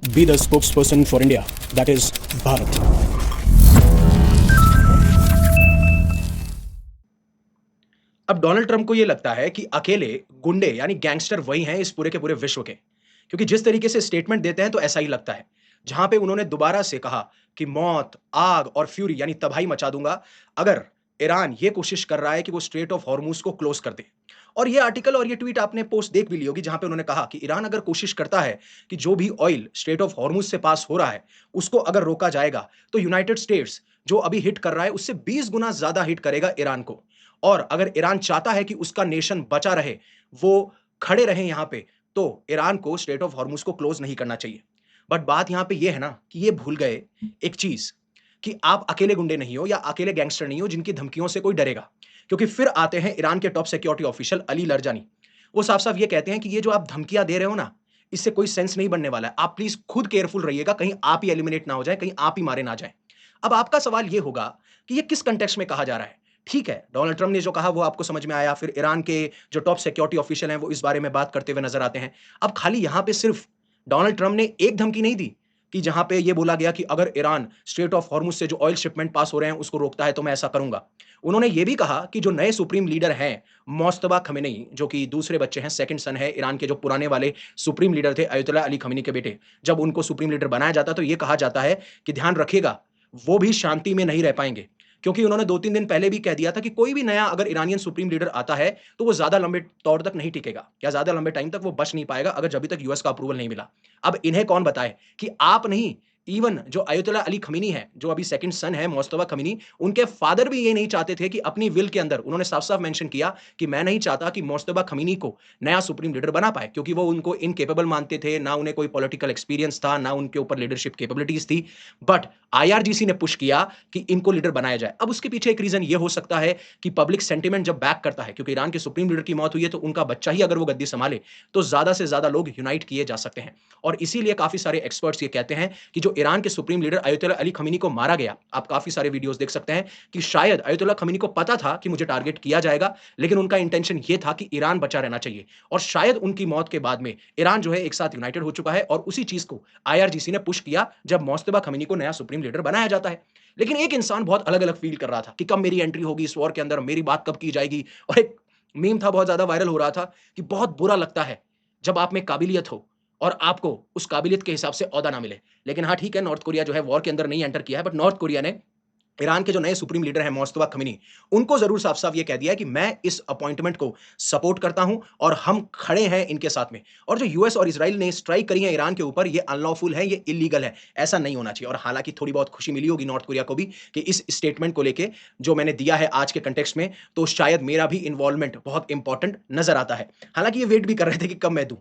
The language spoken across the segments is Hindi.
be the spokesperson for India, that is Bharat. अब डोनाल्ड ट्रंप को ये लगता है कि अकेले गुंडे यानी गैंगस्टर वही हैं इस पूरे के पूरे विश्व के, क्योंकि जिस तरीके से स्टेटमेंट देते हैं तो ऐसा ही लगता है। जहां पे उन्होंने दोबारा से कहा कि मौत, आग और फ्यूरी यानी तबाही मचा दूंगा अगर ईरान ये कोशिश कर रहा है कि वो स्ट्रेट ऑफ हॉर्मूज को क्लोज कर दे। और ये आर्टिकल और ये ट्वीट आपने पोस्ट देख भी ली होगी, जहां पे उन्होंने कहा कि ईरान अगर कोशिश करता है कि जो भी ऑयल स्ट्रेट ऑफ हॉर्मूज से पास हो रहा है उसको अगर रोका जाएगा तो यूनाइटेड स्टेट्स जो अभी हिट कर रहा है उससे 20 गुना ज्यादा हिट करेगा ईरान को। और अगर ईरान चाहता है कि उसका नेशन बचा रहे, वो खड़े रहें यहां पे, तो ईरान को स्ट्रेट ऑफ हॉर्मुज को क्लोज नहीं करना चाहिए। बट बात यहां पे ये है ना कि ये भूल गए एक चीज, कि आप अकेले गुंडे नहीं हो या अकेले गैंगस्टर नहीं हो जिनकी धमकियों से कोई डरेगा। क्योंकि फिर आते हैं ईरान के टॉप सिक्योरिटी ऑफिशियल अली लरजानी। वो साफ साफ ये कहते हैं कि ये जो आप धमकियां दे रहे हो ना, इससे कोई सेंस नहीं बनने वाला है। आप प्लीज खुद केयरफुल रहिएगा, कहीं आप ही एलिमिनेट ना हो जाए, कहीं आप ही मारे ना जाए। अब आपका सवाल ये होगा कि ये किस कंटेक्स्ट में कहा जा रहा है। ठीक है, डोनाल्ड ट्रंप ने जो कहा वो आपको समझ में आया, फिर ईरान के जो टॉप सिक्योरिटी ऑफिशियल हैं वो इस बारे में बात करते हुए नजर आते हैं। अब खाली यहां पे सिर्फ डोनाल्ड ट्रंप ने एक धमकी नहीं दी कि जहां पे ये बोला गया कि अगर ईरान स्ट्रेट ऑफ हॉर्मुज से जो ऑयल शिपमेंट पास हो रहे हैं उसको रोकता है तो मैं ऐसा करूंगा। उन्होंने ये भी कहा कि जो नए सुप्रीम लीडर हैं मोस्तबा खमेनेई, जो कि दूसरे बच्चे हैं, सेकंड सन है ईरान के जो पुराने वाले सुप्रीम लीडर थे अयतुल्ला अली खमेनी के बेटे, जब उनको सुप्रीम लीडर बनाया जाता तो ये कहा जाता है कि ध्यान रखिएगा वो भी शांति में नहीं रह पाएंगे। क्योंकि उन्होंने 2-3 दिन पहले भी कह दिया था कि कोई भी नया अगर ईरानियन सुप्रीम लीडर आता है, तो वो ज़्यादा लंबे तौर तक नहीं टिकेगा या ज़्यादा लंबे टाइम तक वो बच नहीं पाएगा अगर जब तक यूएस का अप्रूवल नहीं मिला। अब इन्हें कौन बताए कि आप नहीं, इवन जो अयतुल्ला अली खमीनी है, जो अभी सेकंड सन है मोस्तफा खमीनी, उनके फादर भी ये नहीं चाहते थे कि अपनी विल के अंदर उन्होंने साफ-साफ मेंशन किया कि मैं नहीं चाहता कि मोस्तफा खमीनी को नया सुप्रीम लीडर बना पाए, क्योंकि वो उनको इनकेपेबल मानते थे, ना उन्हें कोई पॉलिटिकल एक्सपीरियंस था, ना उनके ऊपर लीडरशिप कैपेबिलिटीज थी। बट आईआरजीसी ने पुश किया कि इनको लीडर बनाया जाए। अब उसके पीछे एक रीजन ये हो सकता है कि पब्लिक सेंटिमेंट जब बैक करता है, क्योंकि ईरान के सुप्रीम लीडर की मौत हुई है तो उनका बच्चा ही अगर वो गद्दी संभाले तो ज्यादा से ज्यादा लोग यूनाइट किए जा सकते हैं। और इसीलिए काफी सारे एक्सपर्ट्स ये कहते हैं कि जो ईरान के सुप्रीम लीडर अयतुल्ला अली खमीनी को मारा गया, आप काफी सारे वीडियोस देख सकते हैं कि शायद अयतुल्ला खमीनी को पता था कि मुझे टारगेट किया जाएगा, लेकिन उनका इंटेंशन ये था कि ईरान बचा रहना चाहिए। और शायद उनकी मौत के बाद में ईरान जो है एक साथ यूनाइटेड हो चुका है, और उसी चीज को आईआरजीसी ने पुश किया जब मोस्तफा खमीनी को नया सुप्रीम लीडर बनाया जाता है। लेकिन एक इंसान बहुत अलग अलग फील कर रहा था कि कब मेरी एंट्री होगी इस वॉर के अंदर, मेरी बात कब की जाएगी। और एक मीम था, बहुत ज्यादा वायरल हो रहा था कि बहुत बुरा लगता है जब आप में काबिलियत हो और आपको उस काबिलियत के हिसाब से ओहदा ना मिले। लेकिन हाँ ठीक है, नॉर्थ कोरिया जो है वॉर के अंदर नहीं एंटर किया है, बट नॉर्थ कोरिया ने ईरान के जो नए सुप्रीम लीडर हैं मोस्तफा खमीनी, उनको जरूर साफ-साफ ये कह दिया है कि मैं इस अपॉइंटमेंट को सपोर्ट करता हूं और हम खड़े हैं इनके साथ में। और जो यूएस और इजराइल ने स्ट्राइक करी है ईरान के ऊपर, ये अनलॉफुल है, ये इल्लीगल है, ऐसा नहीं होना चाहिए। और हालांकि थोड़ी बहुत खुशी मिली होगी नॉर्थ कोरिया को भी कि इस स्टेटमेंट को लेके जो मैंने दिया है आज के कंटेक्स्ट में, तो शायद मेरा भी इन्वॉल्वमेंट बहुत इंपॉर्टेंट नजर आता है। हालांकि ये वेट भी कर रहे थे कि कब मैं दूं।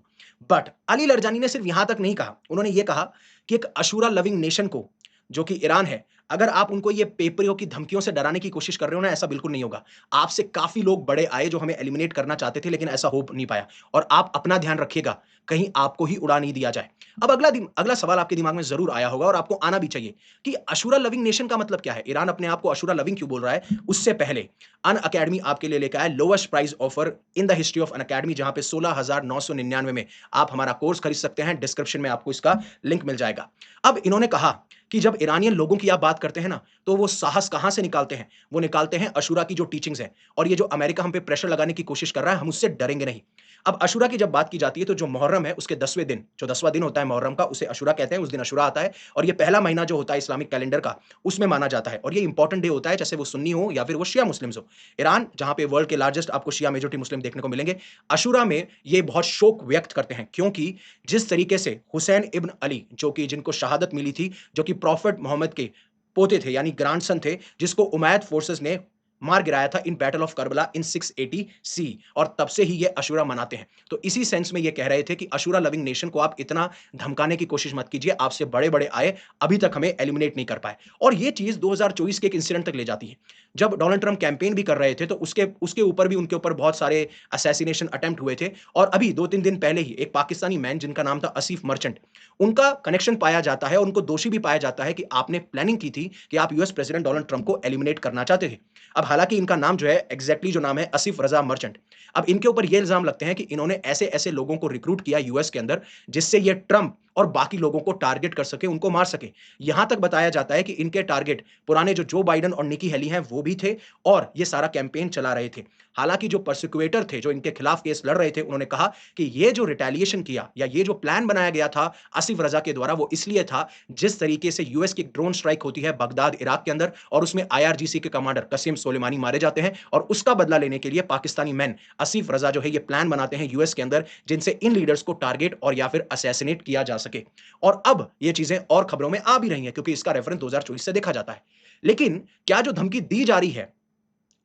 बट अली लरजानी ने सिर्फ यहां तक नहीं कहा, उन्होंने ये कहा कि एक अशूरा लविंग नेशन को, जो कि ईरान है, अगर आप उनको ये पेपरों की धमकियों से डराने की कोशिश कर रहे हो ना, ऐसा बिल्कुल नहीं होगा। आपसे काफ़ी लोग बड़े आए जो हमें एलिमिनेट करना चाहते थे, लेकिन ऐसा हो नहीं पाया। और आप अपना ध्यान रखिएगा, कहीं आपको ही उड़ा नहीं दिया जाए। अब अगला सवाल आपके दिमाग में ज़रूर आया होगा और आपको आना भी चाहिए कि अशूरा लविंग नेशन का मतलब क्या है? ईरान अपने आप को अशूरा लविंग क्यों बोल रहा है? उससे पहले अनअकैडमी आपके लिए लेकर आया lowest price offer in the history of Unacademy, जहां पे 16,999 में आप हमारा कोर्स खरीद सकते हैं। डिस्क्रिप्शन में आपको इसका लिंक मिल जाएगा। अब इन्होंने कहा कि जब ईरानियन लोगों की आप बात करते हैं ना, तो वो साहस कहां से निकालते हैं? वो निकालते हैं अशूरा की जो टीचिंग्स है। और ये जो अमेरिका हम पे प्रेशर लगाने की कोशिश कर रहा है, हम उससे डरेंगे नहीं। अब अशूरा की जब बात की जाती है तो जो मुहर्रम है उसके 10वें दिन, जो 10वां दिन होता है मुहर्रम का, उसे अशूरा कहते हैं। उस दिन अशूरा आता है और ये पहला महीना जो होता है इस्लामिक कैलेंडर का, उसमें माना जाता है। और ये इंपॉर्टेंट डे होता है, चाहे वो सुन्नी हो या फिर वो शिया मुस्लिम्स हो। ईरान, जहां पे वर्ल्ड के लार्जेस्ट आपको शिया मेजॉरिटी मुस्लिम देखने को मिलेंगे, अशूरा में ये बहुत शोक व्यक्त करते हैं, क्योंकि जिस तरीके से हुसैन इब्न अली, जो कि जिनको शहादत मिली थी, जो कि प्रॉफिट मोहम्मद के पोते थे यानी ग्रैंडसन थे, जिसको उमैयद फोर्सेस ने मार गिराया था इन बैटल ऑफ करबला इन 680 सी, और तब से ही ये अशूरा मनाते हैं। तो इसी सेंस में ये कह रहे थे कि अशूरा लविंग नेशन को आप इतना धमकाने की कोशिश मत कीजिए, आपसे बड़े-बड़े आए, अभी तक हमें एलिमिनेट नहीं कर पाए। और ये चीज़ 2024 के एक इंसिडेंट तक ले जाती है। जब डोनाल्ड ट्रंप कैंपेन भी कर रहे थे तो उसके उसके ऊपर भी उनके ऊपर बहुत सारे असैसिनेशन अटेम्प्ट हुए थे। और अभी 2-3 दिन पहले ही एक पाकिस्तानी मैन जिनका नाम था आसिफ मर्चेंट, उनका कनेक्शन पाया जाता है और उनको दोषी भी पाया जाता है कि आपने प्लानिंग की थी कि आप यूएस प्रेसिडेंट डोनाल्ड ट्रंप को एलिमिनेट करना चाहते थे। अब हालांकि इनका नाम जो है एग्जैक्टली जो नाम है आसिफ रजा मर्चेंट। अब इनके ऊपर ये इल्जाम लगते हैं कि इन्होंने ऐसे-ऐसे लोगों को रिक्रूट किया यूएस के अंदर, जिससे ये ट्रंप और बाकी लोगों को टारगेट कर सके, उनको मार सके। यहां तक बताया जाता है कि इनके टारगेट पुराने जो जो बाइडेन और निकी हेली हैं वो भी थे और ये सारा कैंपेन चला रहे थे। हालांकि जो प्रोसिक्यूटर थे, जो इनके खिलाफ केस लड़ रहे थे, उन्होंने कहा कि ये जो रिटेलिएशन किया या ये जो प्लान बनाया गया था आसिफ रजा के द्वारा, वो इसलिए था जिस तरीके से यूएस की ड्रोन स्ट्राइक होती है बगदाद इराक के अंदर और उसमें आईआरजीसी के कमांडर कसीम सोलेमानी मारे जाते हैं और उसका बदला लेने के लिए पाकिस्तानी मैन आसिफ रजा जो है ये प्लान बनाते हैं यूएस के अंदर जिनसे इन लीडर्स को टारगेट और या फिर असैसिनेट किया जा सके। और अब ये चीजें और खबरों में आ भी रही हैं क्योंकि इसका रेफरेंस 2024 से देखा जाता है। लेकिन क्या जो धमकी दी जा रही है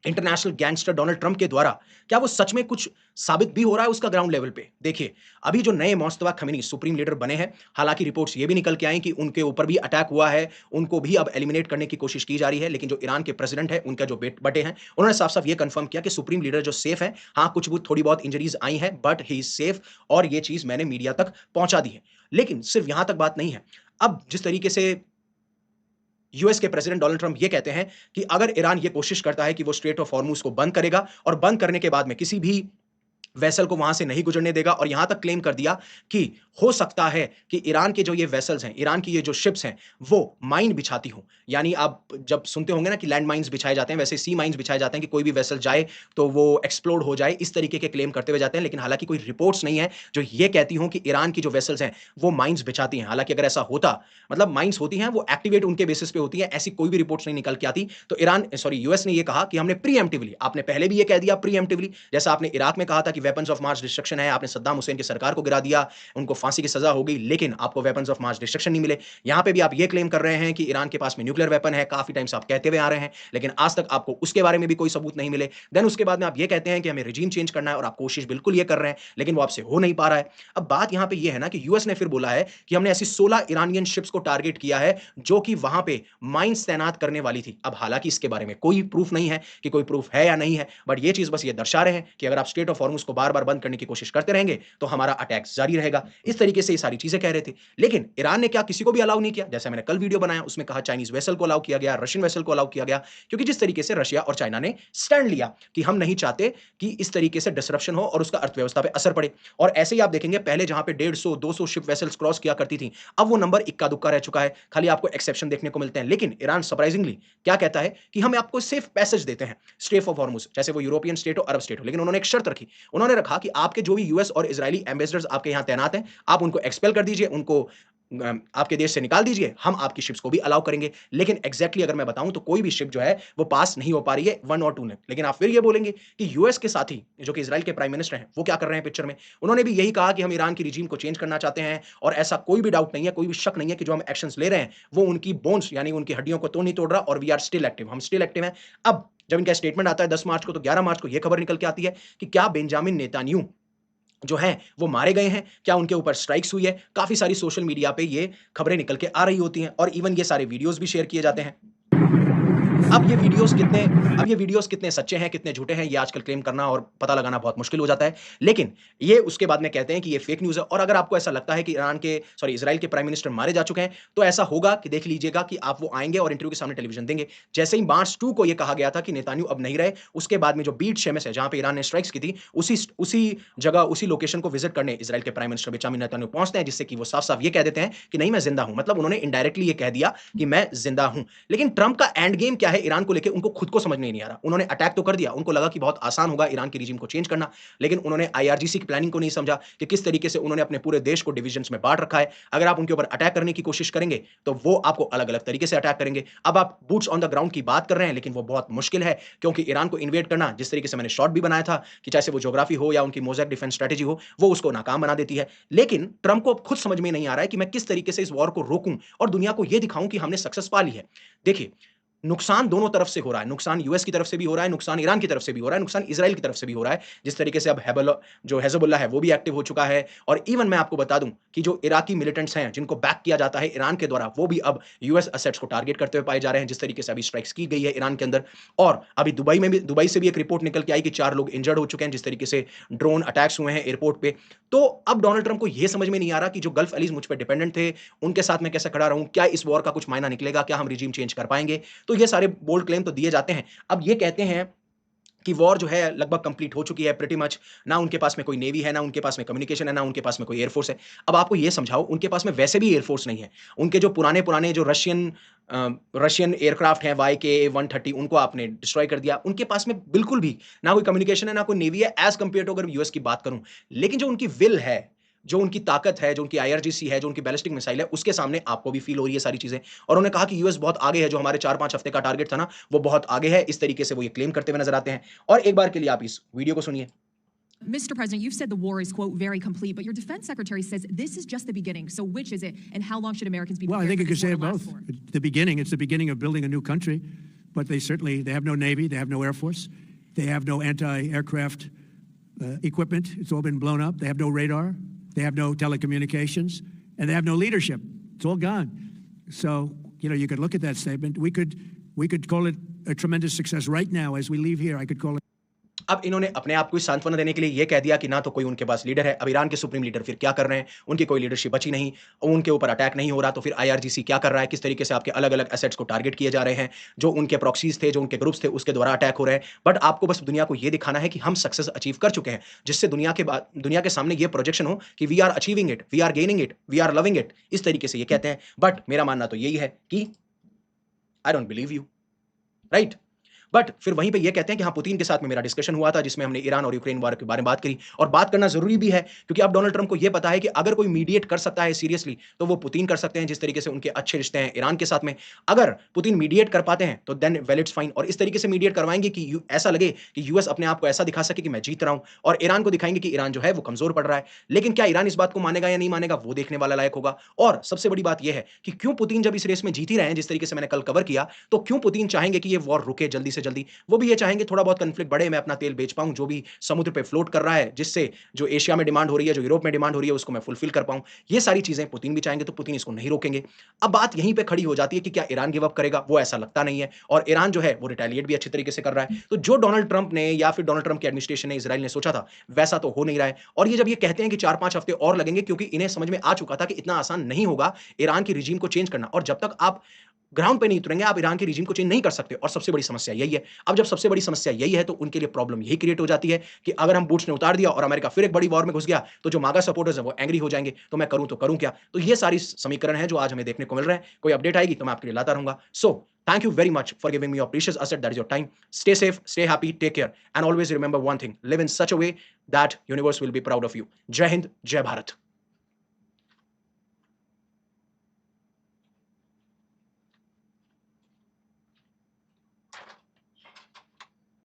इंटरनेशनल गैंगस्टर डोनाल्ड ट्रंप के द्वारा, क्या वो सच में कुछ साबित भी हो रहा है उसका ग्राउंड लेवल पे? देखिए, अभी जो नए मोस्तफा खमीनी सुप्रीम लीडर बने हैं, हालांकि रिपोर्ट्स ये भी निकल के आई कि उनके ऊपर भी अटैक हुआ है, उनको भी अब एलिमिनेट करने की कोशिश की जा रही है, लेकिन जो ईरान के प्रेसिडेंट है, उनका जो बटे हैं, उन्होंने साफ-साफ ये कंफर्म किया कि सुप्रीम लीडर जो सेफ है, हाँ, कुछ बहुत थोड़ी बहुत इंजरीज आई हैं, बट ही इज सेफ और ये चीज़ मैंने मीडिया तक पहुँचा दी है। लेकिन सिर्फ यहां तक बात नहीं है। अब जिस तरीके से यूएस के प्रेसिडेंट डोनाल्ड ट्रंप ये कहते हैं कि अगर ईरान ये कोशिश करता है कि वो स्ट्रेट ऑफ हॉर्मुज को बंद करेगा और बंद करने के बाद में किसी भी वेसल को वहां से नहीं गुजरने देगा और यहां तक क्लेम कर दिया कि हो सकता है कि ईरान के जो ये वेसल्स हैं, ईरान की ये जो शिप्स हैं, वो माइन बिछाती हों। यानी आप जब सुनते होंगे ना कि लैंड माइन्स बिछाए जाते हैं, वैसे सी माइन्स बिछाए जाते हैं कि कोई भी वेसल जाए तो वो एक्सप्लोड हो जाए, इस तरीके के क्लेम करते हुए जाते हैं। लेकिन हालांकि कोई रिपोर्ट्स नहीं है जो ये कहती हों कि ईरान की जो वेसल्स हैं, वो माइन्स बिछाती हैं। हालांकि अगर ऐसा होता, मतलब माइन्स होती हैं, वो एक्टिवेट उनके बेसिस पे होती है, ऐसी कोई भी रिपोर्ट्स नहीं निकल के आती। तो यूएस ने ये कहा कि हमने प्रीएम्प्टिवली, आपने पहले भी ये कह दिया प्रीएम्प्टिवली, जैसा आपने इराक में कहा था कि वेपन्स ऑफ मास डिस्ट्रक्शन है, आपने सद्दाम हुसैन की सरकार को गिरा दिया, उनको फांसी की सजा हो गई, लेकिन आपको वेपन्स ऑफ मास डिस्ट्रक्शन नहीं मिले। यहां पे भी आप ये क्लेम कर रहे हैं कि ईरान के पास में न्यूक्लियर वेपन है, काफी टाइम से आप कहते हुए आ रहे हैं, लेकिन आज तक आपको उसके बारे में भी कोई सबूत नहीं मिले। देन उसके बाद में आप ये कहते हैं कि हमें रिजीम चेंज करना है और आप कोशिश बिल्कुल ये कर रहे हैं, लेकिन वो आपसे हो नहीं पा रहा है। अब बात यहां पे ये है ना कि यूएस ने फिर बोला है कि हमने ऐसी 16 ईरानियन शिप्स को टारगेट किया है जो कि वहां पे माइंस तैनात करने वाली थी। अब हालांकि इसके बारे में कोई प्रूफ नहीं है कि कोई प्रूफ है या नहीं है, बट ये चीज बस ये दर्शा रहे हैं कि अगर आप स्ट्रेट ऑफ हॉर्मुज को बार-बार बंद करने की कोशिश करते रहेंगे तो हमारा अटैक जारी रहेगा। इस तरीके से ये सारी चीजें कह रहे थे। लेकिन ईरान ने क्या किसी को भी अलाउ नहीं किया? जैसा मैंने कल वीडियो बनाया उसमें कहा चाइनीज वेसल को अलाउ किया गया, रशियन वेसल को अलाउ किया गया, क्योंकि जिस तरीके से रशिया और चाइना ने स्टैंड लिया कि हम नहीं चाहते कि इस तरीके से डिसरप्शन हो और उसका अर्थव्यवस्था पे असर पड़े। और ऐसे ही आप देखेंगे पहले जहां पे 150 200 शिप वेसल्स क्रॉस किया करती थी, अब वो नंबर इक्का दुक्का रह चुका है, खाली आपको एक्सेप्शन देखने को मिलते हैं। लेकिन ईरान सरप्राइजिंगली क्या कहता है कि हम आपको सेफ पैसेज देते हैं स्ट्रेट ऑफ हॉर्मुज, जैसे वो यूरोपियन स्टेट हो, अरब स्टेट हो। लेकिन उन्होंने एक शर्त रखी, उन्होंने रखा कि आपके जो भी यूएस और इजरायली एम्बेसडर्स आपके यहां तैनात हैं, आप उनको एक्सपेल कर दीजिए, उनको आपके देश से निकाल दीजिए, हम आपकी शिप्स को भी अलाउ करेंगे। लेकिन एग्जैक्टली अगर मैं बताऊं तो कोई भी शिप जो है वो पास नहीं हो पा रही है, 1 और 2 ने। लेकिन आप फिर ये बोलेंगे कि यूएस के साथी जो कि इजराइल के प्राइम मिनिस्टर हैं, वो क्या कर रहे हैं पिक्चर में? उन्होंने भी यही कहा कि हम ईरान की रिजीम को चेंज करना चाहते हैं और ऐसा कोई भी डाउट नहीं है, कोई भी शक नहीं है कि जो हम एक्शंस ले रहे हैं वो उनकी बोन्स यानी उनकी हड्डियों को तो नहीं तोड़ रहा और वी आर स्टिल एक्टिव, हम स्टिल एक्टिव हैं। अब जब इनका स्टेटमेंट आता है 10 मार्च को, तो 11 मार्च को ये खबर निकल के आती है कि क्या बेंजामिन नेतान्याहू जो हैं वो मारे गए हैं, क्या उनके ऊपर स्ट्राइक्स हुई है। काफ़ी सारी सोशल मीडिया पे ये खबरें निकल के आ रही होती हैं और इवन ये सारे वीडियोज़ भी शेयर किए जाते हैं। अब ये वीडियोज़ कितने सच्चे हैं, कितने झूठे हैं, ये आजकल क्लेम करना और पता लगाना बहुत मुश्किल हो जाता है। लेकिन ये उसके बाद में कहते हैं कि ये फेक न्यूज़ है और अगर आपको ऐसा लगता है कि इज़राइल के प्राइम मिनिस्टर मारे जा चुके हैं, तो ऐसा होगा कि देख लीजिएगा कि आप वो आएँगे और इंटरव्यू के सामने टेलीविज़न देंगे। जैसे ही मार्च 2 को ये कहा गया था कि नेतान्याहू अब नहीं रहे, उसके बाद में जो बीट शेमेस है, जहाँ पे ईरान ने स्ट्राइक्स की थी, उसी जगह, उसी लोकेशन को विज़िट करने इज़राइल के प्राइम मिनिस्टर बेंजामिन नेतान्याहू पहुँचते हैं, जिससे कि वो साफ-साफ ये कह देते हैं कि नहीं, मैं ज़िंदा हूँ। मतलब उन्होंने इनडायरेक्टली ये कह दिया कि मैं ज़िंदा हूँ। लेकिन ट्रंप का एंड गेम क्या है ईरान को लेके, उनको खुद को समझ में नहीं आ रहा। उन्होंने अटैक तो कर दिया, उनको लगा कि बहुत आसान होगा ईरान की रिजीम को चेंज करना, लेकिन उन्होंने आईआरजीसी की प्लानिंग को नहीं समझा कि किस तरीके से उन्होंने अपने पूरे देश को डिविजन्स में बाँट रखा है। अगर आप उनके ऊपर अटैक करने की कोशिश करेंगे, तो वो आपको अलग-अलग तरीके से अटैक करेंगे। अब आप बूट्स ऑन द ग्राउंड की बात कर रहे हैं, लेकिन वो बहुत मुश्किल है क्योंकि ईरान को इन्वेड करना, जिस तरीके से मैंने शॉर्ट भी बनाया था कि चाहे वो ज्योग्राफी हो या उनकी मोज़ेक डिफेंस स्ट्रैटेजी हो, वो उसको नाकाम बना देती है। लेकिन ट्रंप को अब खुद समझ में नहीं आ रहा है कि मैं किस तरीके से इस वॉर को रोकूँ और दुनिया को ये दिखाऊँ कि हमने सक्सेस पा ली है। देखिए, नुकसान दोनों तरफ से हो रहा है। नुकसान यूएस की तरफ से भी हो रहा है, नुकसान ईरान की तरफ से भी हो रहा है, नुकसान इज़राइल की तरफ से भी हो रहा है। जिस तरीके से अब हिज़बुल्लाह है, वो भी एक्टिव हो चुका है और इवन मैं आपको बता दूँ कि जो इराकी मिलिटेंट्स हैं, जिनको बैक किया जाता है ईरान के द्वारा, वो भी अब यूएस एसेट्स को टारगेट करते हुए पाए जा रहे हैं, जिस तरीके से अभी स्ट्राइक्स की गई है ईरान के अंदर। और अभी दुबई से भी एक रिपोर्ट निकल के आई कि 4 लोग इंजर्ड हो चुके हैं, जिस तरीके से ड्रोन अटैक्स हुए हैं एयरपोर्ट पे। तो अब डोनाल्ड ट्रंप को ये समझ में नहीं आ रहा कि जो गल्फ एलीज़ मुझ पे डिपेंडेंट थे, उनके साथ मैं कैसे खड़ा रहूँ? क्या इस वॉर का कुछ मायना निकलेगा? क्या हम रिजीम चेंज कर पाएँगे? तो ये सारे बोल्ड क्लेम तो दिए जाते हैं। अब ये कहते हैं कि वॉर जो है लगभग कंप्लीट हो चुकी है प्रीटी मच। ना उनके पास में कोई नेवी है, ना उनके पास में कम्युनिकेशन है, ना उनके पास में कोई एयरफोर्स है। अब आपको ये समझाओ, उनके पास में वैसे भी एयरफोर्स नहीं है। उनके जो पुराने-पुराने जो रशियन एयरक्राफ्ट हैं YK-130 उनको आपने डिस्ट्रॉय कर दिया। उनके पास में बिल्कुल भी ना कोई कम्युनिकेशन है, ना कोई नेवी है एज़ कंपेयर टू अगर यूएस की बात करूँ। लेकिन जो उनकी विल है, जो उनकी ताकत है, जो उनकी आईआरजीसी है, जो उनकी बैलिस्टिक मिसाइल है, उसके सामने आपको भी फ़ील हो रही है सारी चीज़ें। और उन्होंने कहा कि यूएस बहुत आगे है, जो हमारे 4-5 हफ्ते का टारगेट था ना, वो बहुत आगे है। इस तरीके से वो ये क्लेम करते हुए नज़र आते हैं। और एक बार के लिए आप इस वीडियो को सुनिए। Mr. President, you've said the war is, quote, very complete, but your defense secretary says this is just the beginning. So which is it, and how long should Americans be Well, I prepared think you for could this say war it to last both. for? It's the beginning. It's the beginning of building a new country, but they have no navy, they have no air force, they have no anti-aircraft equipment. It's all been blown up. They have no radar, they have no telecommunications, and they have no leadership. It's all gone. So you could look at that statement. We could call it a tremendous success right now as we leave here. I could call it. अब इन्होंने अपने आप को सांत्वना देने के लिए ये कह दिया कि ना तो कोई उनके पास लीडर है। अब ईरान के सुप्रीम लीडर फिर क्या कर रहे हैं? उनकी कोई लीडरशिप बची नहीं, उनके ऊपर अटैक नहीं हो रहा, तो फिर आईआरजीसी क्या कर रहा है? किस तरीके से आपके अलग-अलग एसेट्स को टारगेट किए जा रहे हैं, जो उनके प्रॉक्सीज़ थे, जो उनके ग्रुप्स थे, उसके द्वारा अटैक हो रहे हैं। बट आपको बस दुनिया को ये दिखाना है कि हम सक्सेस अचीव कर चुके हैं, जिससे दुनिया के सामने ये प्रोजेक्शन हो कि we are achieving it, we are gaining it, we are loving it. इस तरीके से ये कहते हैं। बट मेरा मानना तो यही है कि I don't believe you, right? But फिर वहीं पे ये कहते हैं कि हाँ, पुतिन के साथ में मेरा डिस्कशन हुआ था, जिसमें हमने ईरान और यूक्रेन वॉर के बारे में बात करी और बात करना ज़रूरी भी है, क्योंकि अब डोनाल्ड ट्रंप को ये पता है कि अगर कोई मीडिएट कर सकता है सीरियसली, तो वो पुतिन कर सकते हैं, जिस तरीके से उनके अच्छे रिश्ते हैं ईरान के साथ में। अगर पुतिन मीडिएट कर पाते हैं, तो देन वेल इट्स फाइन, और इस तरीके से मीडिएट करवाएँगे कि ऐसा लगे कि यूएस अपने आप को ऐसा दिखा सके कि मैं जीत रहा हूँ, और ईरान को दिखाएँगे कि ईरान जो है वो कमज़ोर पड़ रहा है। लेकिन क्या ईरान इस बात को मानेगा या नहीं मानेगा, वो देखने वाला लायक होगा। और सबसे बड़ी बात ये है कि क्यों पुतिन जब इस रेस में जीत ही रहे हैं, जिस तरीके से मैंने कल कवर किया, तो क्यों पुतिन चाहेंगे कि ये वॉर रुके जल्दी से जल्दी? वो भी ये चाहेंगे थोड़ा बहुत कॉन्फ्लिक्ट बढ़े, मैं अपना तेल बेच पाऊँ, जो भी समुद्र पे फ्लोट कर रहा है, जिससे जो एशिया में डिमांड हो रही है, जो यूरोप में डिमांड हो रही है, उसको मैं फुलफिल कर पाऊँ। ये सारी चीज़ें पुतिन भी चाहेंगे, तो पुतिन इसको नहीं रोकेंगे। अब बात यहीं पे खड़ी हो जाती है कि क्या ईरान गिव अप करेगा? वो ऐसा लगता नहीं है, और ईरान जो है वो रिटेलिएट भी अच्छे तरीके से कर रहा है। तो जो डोनाल्ड ट्रंप ने या फिर डोनाल्ड ट्रंप की एडमिनिस्ट्रेशन ने, इज़राइल ने सोचा था, वैसा तो हो नहीं रहा है। और ये जब ये कहते हैं कि 4-5 हफ्ते और लगेंगे, क्योंकि इन्हें समझ में आ चुका था कि इतना आसान नहीं होगा ईरान की रिजीम को चेंज करना, और जब तक आप ग्राउंड पे नहीं उतरेंगे, आप ईरान के रिजीम को चेंज नहीं कर सकते, और सबसे बड़ी समस्या यही है। अब जब सबसे बड़ी समस्या यही है, तो उनके लिए प्रॉब्लम यही क्रिएट हो जाती है कि अगर हम बूट्स ने उतार दिया और अमेरिका फिर एक बड़ी वॉर में घुस गया, तो जो मागा सपोर्टर्स हैं वो एंग्री हो जाएँगे, तो मैं करूँ तो करूँ क्या? तो ये सारी समीकरण हैं जो आज हमें देखने को मिल रहे हैं। कोई अपडेट आएगी तो मैं आपके लिए लाता रहूँगा। So thank you very much for giving me your precious asset, that is your time. Stay safe, stay happy, take care, and always remember one thing, live in such a way that universe will be proud of you. जय हिंद, जय भारत।